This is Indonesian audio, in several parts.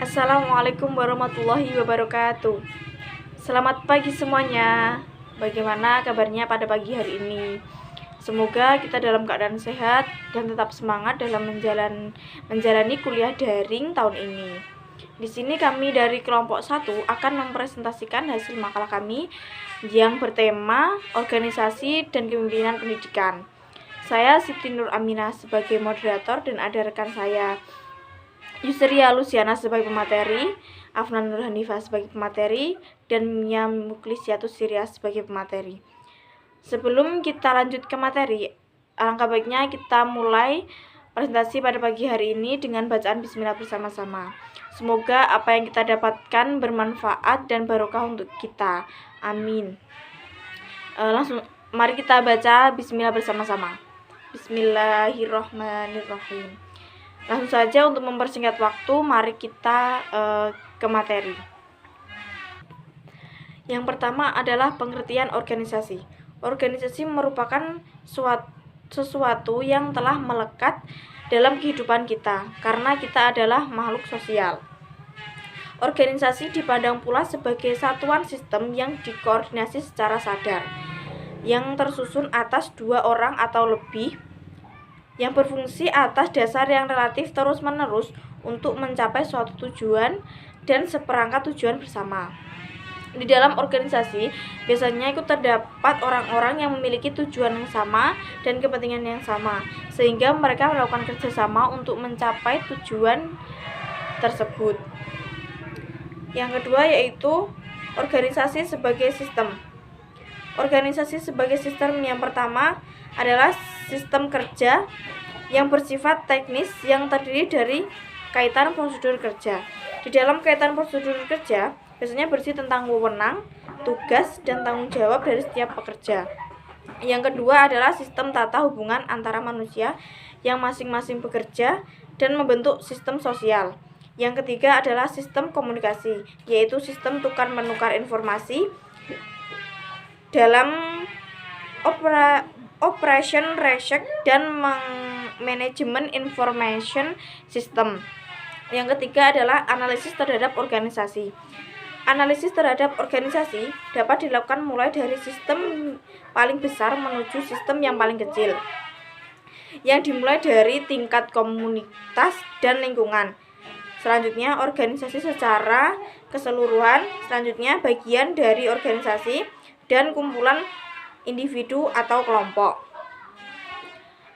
Assalamualaikum warahmatullahi wabarakatuh. Selamat pagi semuanya. Bagaimana kabarnya pada pagi hari ini? Semoga kita dalam keadaan sehat dan tetap semangat dalam menjalani kuliah daring tahun ini. Di sini kami dari kelompok 1 akan mempresentasikan hasil makalah kami yang bertema organisasi dan kepemimpinan pendidikan. Saya Siti Nur Aminah sebagai moderator dan ada rekan saya Yusria Luciana sebagai pemateri, Afnan Nur Hanifah sebagai pemateri, dan Mia Muklisiatus Syria sebagai pemateri. Sebelum kita lanjut ke materi, alangkah baiknya kita mulai presentasi pada pagi hari ini dengan bacaan bismillah bersama-sama. Semoga apa yang kita dapatkan bermanfaat dan barokah untuk kita. Amin. Langsung mari kita baca bismillah bersama-sama. Bismillahirrahmanirrahim. Langsung saja untuk mempersingkat waktu, mari kita ke materi. Yang pertama adalah pengertian organisasi. Organisasi merupakan sesuatu yang telah melekat dalam kehidupan kita, karena kita adalah makhluk sosial. Organisasi dipandang pula sebagai satuan sistem yang dikoordinasi secara sadar, yang tersusun atas 2 orang atau lebih, yang berfungsi atas dasar yang relatif terus-menerus untuk mencapai suatu tujuan dan seperangkat tujuan bersama. Di dalam organisasi, biasanya itu terdapat orang-orang yang memiliki tujuan yang sama dan kepentingan yang sama, sehingga mereka melakukan kerjasama untuk mencapai tujuan tersebut. Yang kedua yaitu organisasi sebagai sistem. Organisasi sebagai sistem yang pertama adalah sistem kerja yang bersifat teknis yang terdiri dari kaitan prosedur kerja. Di dalam kaitan prosedur kerja, biasanya bersih tentang wewenang, tugas, dan tanggung jawab dari setiap pekerja. Yang kedua adalah sistem tata hubungan antara manusia yang masing-masing bekerja dan membentuk sistem sosial. Yang ketiga adalah sistem komunikasi, yaitu sistem tukar-menukar informasi dalam operation research dan manajemen information system. Yang ketiga adalah analisis terhadap organisasi. Analisis terhadap organisasi dapat dilakukan mulai dari sistem paling besar menuju sistem yang paling kecil, yang dimulai dari tingkat komunitas dan lingkungan. Selanjutnya organisasi secara keseluruhan, selanjutnya bagian dari organisasi dan kumpulan individu atau kelompok.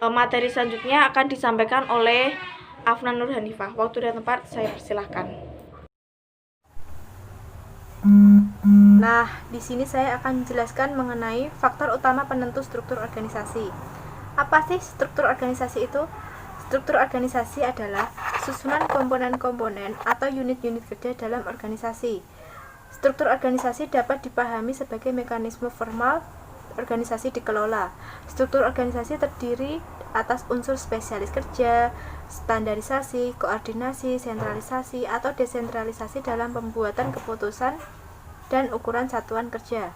Materi selanjutnya akan disampaikan oleh Afnan Nur Hanifah. Waktu dan tempat saya persilahkan. Nah, di sini saya akan menjelaskan mengenai faktor utama penentu struktur organisasi. Apa sih struktur organisasi itu? Struktur organisasi adalah susunan komponen-komponen atau unit-unit kerja dalam organisasi. Struktur organisasi dapat dipahami sebagai mekanisme formal organisasi dikelola. Struktur organisasi terdiri atas unsur spesialis kerja, standarisasi, koordinasi, sentralisasi, atau desentralisasi dalam pembuatan keputusan dan ukuran satuan kerja.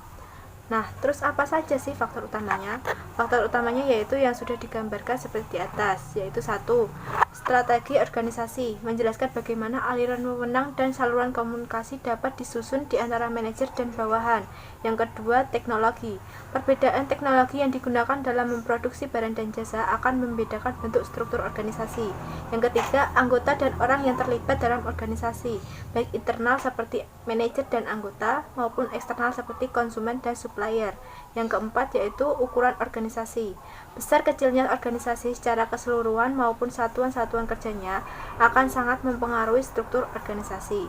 Nah, terus apa saja sih faktor utamanya? Faktor utamanya yaitu yang sudah digambarkan seperti di atas, yaitu 1. Strategi organisasi, menjelaskan bagaimana aliran wewenang dan saluran komunikasi dapat disusun di antara manajer dan bawahan. Yang kedua, teknologi. Perbedaan teknologi yang digunakan dalam memproduksi barang dan jasa akan membedakan bentuk struktur organisasi. Yang ketiga, anggota dan orang yang terlibat dalam organisasi, baik internal seperti manajer dan anggota maupun eksternal seperti konsumen dan supplier. Yang keempat yaitu ukuran organisasi. Besar kecilnya organisasi secara keseluruhan maupun satuan-satuan kerjanya akan sangat mempengaruhi struktur organisasi.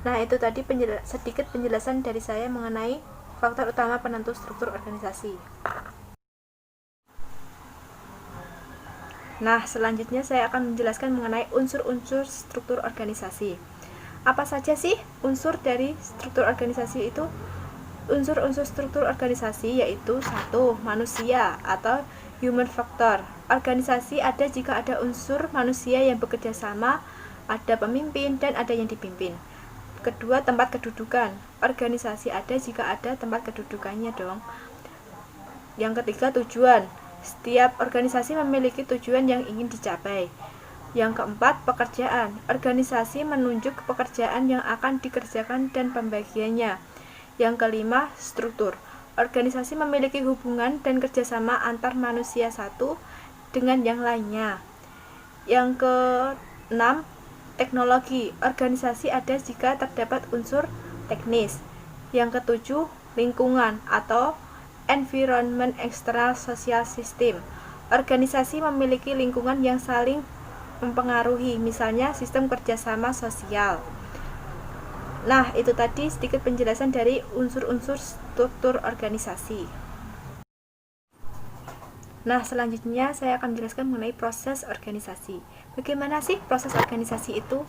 Nah, itu tadi sedikit penjelasan dari saya mengenai faktor utama penentu struktur organisasi. Nah, selanjutnya saya akan menjelaskan mengenai unsur-unsur struktur organisasi. Apa saja sih unsur dari struktur organisasi itu? Unsur-unsur struktur organisasi yaitu 1. Manusia atau human factor. Organisasi ada jika ada unsur manusia yang bekerja sama, ada pemimpin dan ada yang dipimpin. Kedua, tempat kedudukan. Organisasi ada jika ada tempat kedudukannya dong. Yang ketiga, tujuan. Setiap organisasi memiliki tujuan yang ingin dicapai. Yang keempat, pekerjaan. Organisasi menunjuk pekerjaan yang akan dikerjakan dan pembagiannya. Yang kelima, struktur. Organisasi memiliki hubungan dan kerjasama antar manusia satu dengan yang lainnya. Yang keenam, teknologi. Organisasi ada jika terdapat unsur teknis. Yang ketujuh, lingkungan atau environment external social system. Organisasi memiliki lingkungan yang saling mempengaruhi, misalnya sistem kerjasama sosial. Nah, itu tadi sedikit penjelasan dari unsur-unsur struktur organisasi. Nah, selanjutnya saya akan menjelaskan mengenai proses organisasi. Bagaimana sih proses organisasi itu?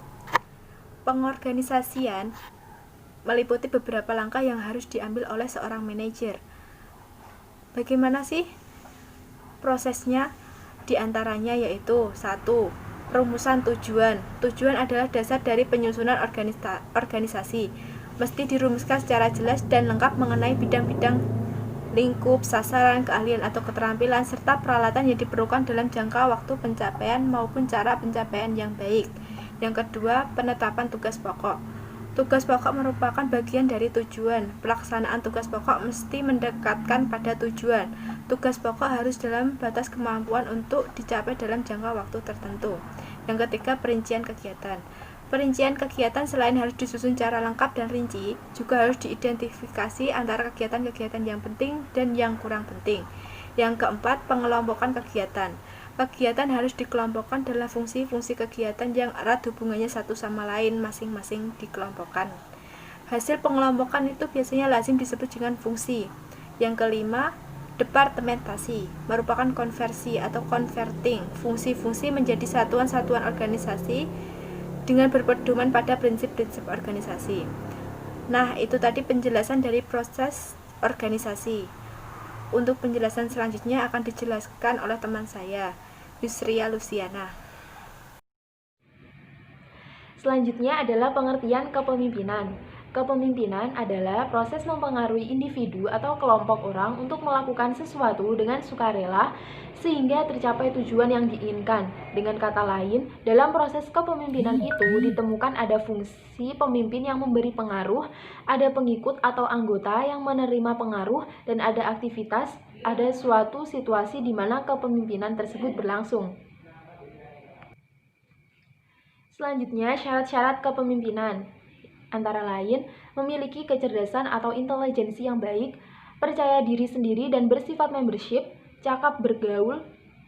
Pengorganisasian meliputi beberapa langkah yang harus diambil oleh seorang manajer. Bagaimana sih prosesnya? Di antaranya yaitu 1. Perumusan tujuan. Tujuan adalah dasar dari penyusunan organisasi. Mesti dirumuskan secara jelas dan lengkap mengenai bidang-bidang, lingkup, sasaran, keahlian atau keterampilan, serta peralatan yang diperlukan dalam jangka waktu pencapaian maupun cara pencapaian yang baik. Yang kedua, penetapan tugas pokok. Tugas pokok merupakan bagian dari tujuan. Pelaksanaan tugas pokok mesti mendekatkan pada tujuan. Tugas pokok harus dalam batas kemampuan untuk dicapai dalam jangka waktu tertentu. Yang ketiga, perincian kegiatan. Perincian kegiatan selain harus disusun secara lengkap dan rinci, juga harus diidentifikasi antara kegiatan-kegiatan yang penting dan yang kurang penting. Yang keempat, pengelompokan kegiatan. Kegiatan harus dikelompokkan dalam fungsi-fungsi kegiatan yang erat hubungannya satu sama lain, masing-masing dikelompokkan. Hasil pengelompokan itu biasanya lazim disebut dengan fungsi. Yang kelima, departementasi merupakan konversi atau converting fungsi-fungsi menjadi satuan-satuan organisasi dengan berpedoman pada prinsip-prinsip organisasi. Nah, itu tadi penjelasan dari proses organisasi. Untuk penjelasan selanjutnya akan dijelaskan oleh teman saya, Yusria Luciana. Selanjutnya adalah pengertian kepemimpinan. Kepemimpinan adalah proses mempengaruhi individu atau kelompok orang untuk melakukan sesuatu dengan sukarela sehingga tercapai tujuan yang diinginkan. Dengan kata lain, dalam proses kepemimpinan itu ditemukan ada fungsi pemimpin yang memberi pengaruh, ada pengikut atau anggota yang menerima pengaruh, dan ada aktivitas, ada suatu situasi di mana kepemimpinan tersebut berlangsung. Selanjutnya, syarat-syarat kepemimpinan antara lain memiliki kecerdasan atau intelijensi yang baik, percaya diri sendiri dan bersifat membership, cakap bergaul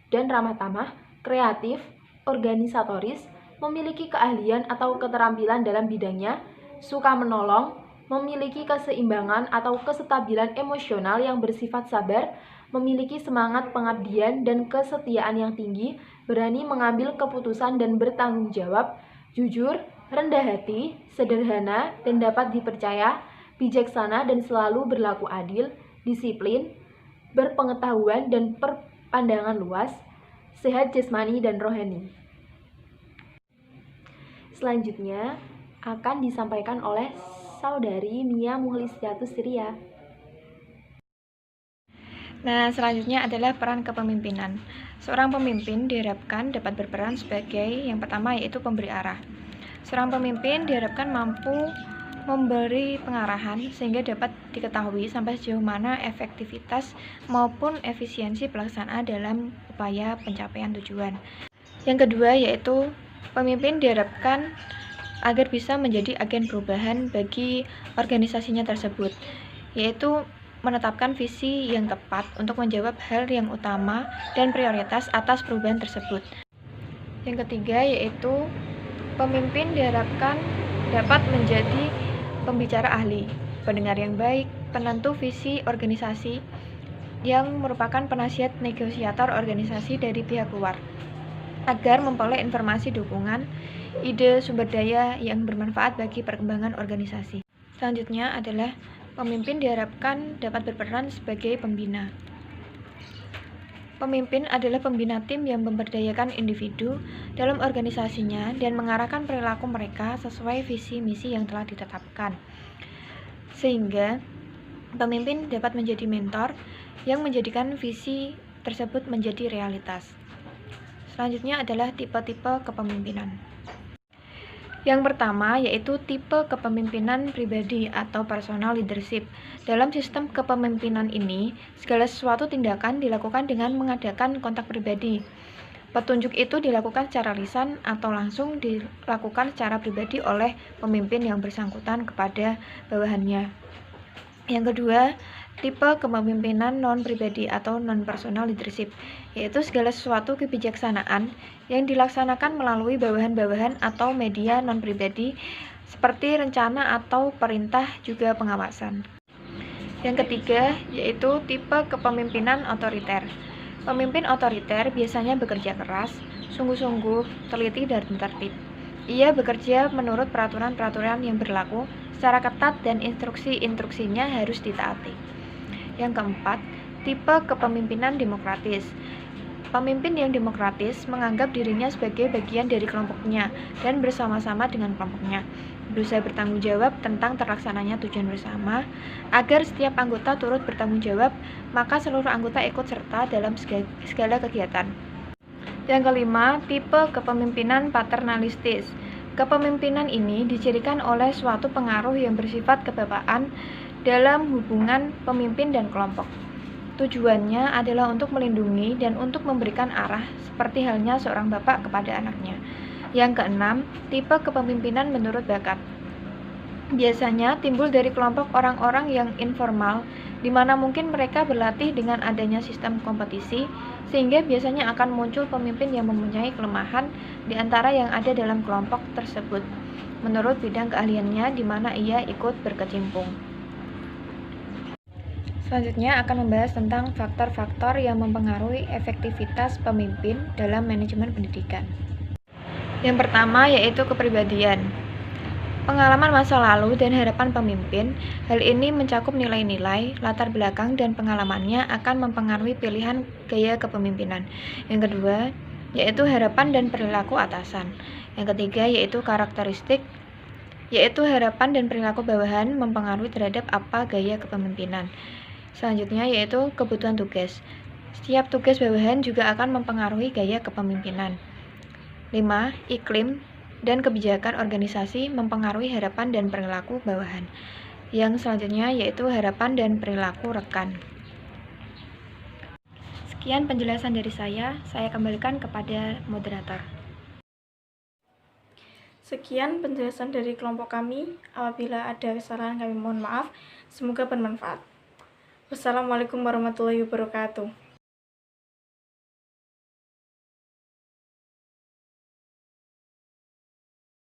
dan ramah tamah, kreatif, organisatoris, memiliki keahlian atau keterampilan dalam bidangnya, suka menolong, memiliki keseimbangan atau kestabilan emosional yang bersifat sabar, memiliki semangat pengabdian dan kesetiaan yang tinggi, berani mengambil keputusan dan bertanggung jawab, jujur, rendah hati, sederhana, dan dapat dipercaya, bijaksana dan selalu berlaku adil, disiplin, berpengetahuan dan berpandangan luas, sehat jasmani dan rohani. Selanjutnya akan disampaikan oleh Saudari Mia Muhlistiatus Ria. Nah, selanjutnya adalah peran kepemimpinan. Seorang pemimpin diharapkan dapat berperan sebagai yang pertama yaitu pemberi arah. Seorang pemimpin diharapkan mampu memberi pengarahan sehingga dapat diketahui sampai sejauh mana efektivitas maupun efisiensi pelaksanaan dalam upaya pencapaian tujuan. Yang kedua yaitu pemimpin diharapkan agar bisa menjadi agen perubahan bagi organisasinya tersebut, yaitu menetapkan visi yang tepat untuk menjawab hal yang utama dan prioritas atas perubahan tersebut. Yang ketiga yaitu pemimpin diharapkan dapat menjadi pembicara ahli, pendengar yang baik, penentu visi organisasi, yang merupakan penasihat negosiator organisasi dari pihak luar, agar memperoleh informasi dukungan, ide sumber daya yang bermanfaat bagi perkembangan organisasi. Selanjutnya adalah pemimpin diharapkan dapat berperan sebagai pembina. Pemimpin adalah pembina tim yang memberdayakan individu dalam organisasinya dan mengarahkan perilaku mereka sesuai visi misi yang telah ditetapkan. Sehingga pemimpin dapat menjadi mentor yang menjadikan visi tersebut menjadi realitas. Selanjutnya adalah tipe-tipe kepemimpinan. Yang pertama yaitu tipe kepemimpinan pribadi atau personal leadership. Dalam sistem kepemimpinan ini, segala sesuatu tindakan dilakukan dengan mengadakan kontak pribadi. Petunjuk itu dilakukan secara lisan atau langsung dilakukan secara pribadi oleh pemimpin yang bersangkutan kepada bawahannya. Yang kedua, tipe kepemimpinan non-pribadi atau non-personal leadership, yaitu segala sesuatu kebijaksanaan yang dilaksanakan melalui bawahan-bawahan atau media non-pribadi seperti rencana atau perintah juga pengawasan. Yang ketiga, yaitu tipe kepemimpinan otoriter. Pemimpin otoriter biasanya bekerja keras, sungguh-sungguh, teliti, dan tertib. Ia bekerja menurut peraturan-peraturan yang berlaku secara ketat dan instruksi-instruksinya harus ditaati. Yang keempat, tipe kepemimpinan demokratis. Pemimpin yang demokratis menganggap dirinya sebagai bagian dari kelompoknya dan bersama-sama dengan kelompoknya, berusaha bertanggung jawab tentang terlaksananya tujuan bersama. Agar setiap anggota turut bertanggung jawab, maka seluruh anggota ikut serta dalam segala kegiatan. Yang kelima, tipe kepemimpinan paternalistis. Kepemimpinan ini dicirikan oleh suatu pengaruh yang bersifat kebapaan dalam hubungan pemimpin dan kelompok. Tujuannya adalah untuk melindungi dan untuk memberikan arah seperti halnya seorang bapak kepada anaknya. Yang keenam, tipe kepemimpinan menurut bakat. Biasanya timbul dari kelompok orang-orang yang informal, di mana mungkin mereka berlatih dengan adanya sistem kompetisi, sehingga biasanya akan muncul pemimpin yang mempunyai kelemahan di antara yang ada dalam kelompok tersebut, menurut bidang keahliannya di mana ia ikut berkecimpung. Selanjutnya akan membahas tentang faktor-faktor yang mempengaruhi efektivitas pemimpin dalam manajemen pendidikan. Yang pertama yaitu kepribadian. Pengalaman masa lalu dan harapan pemimpin, hal ini mencakup nilai-nilai, latar belakang, dan pengalamannya akan mempengaruhi pilihan gaya kepemimpinan. Yang kedua, yaitu harapan dan perilaku atasan. Yang ketiga, yaitu karakteristik, yaitu harapan dan perilaku bawahan mempengaruhi terhadap apa gaya kepemimpinan. Selanjutnya, yaitu kebutuhan tugas. Setiap tugas bawahan juga akan mempengaruhi gaya kepemimpinan. 5. Iklim dan kebijakan organisasi mempengaruhi harapan dan perilaku bawahan. Yang selanjutnya yaitu harapan dan perilaku rekan. Sekian penjelasan dari saya kembalikan kepada moderator. Sekian penjelasan dari kelompok kami. Apabila ada kesalahan kami mohon maaf. Semoga bermanfaat. Wassalamualaikum warahmatullahi wabarakatuh.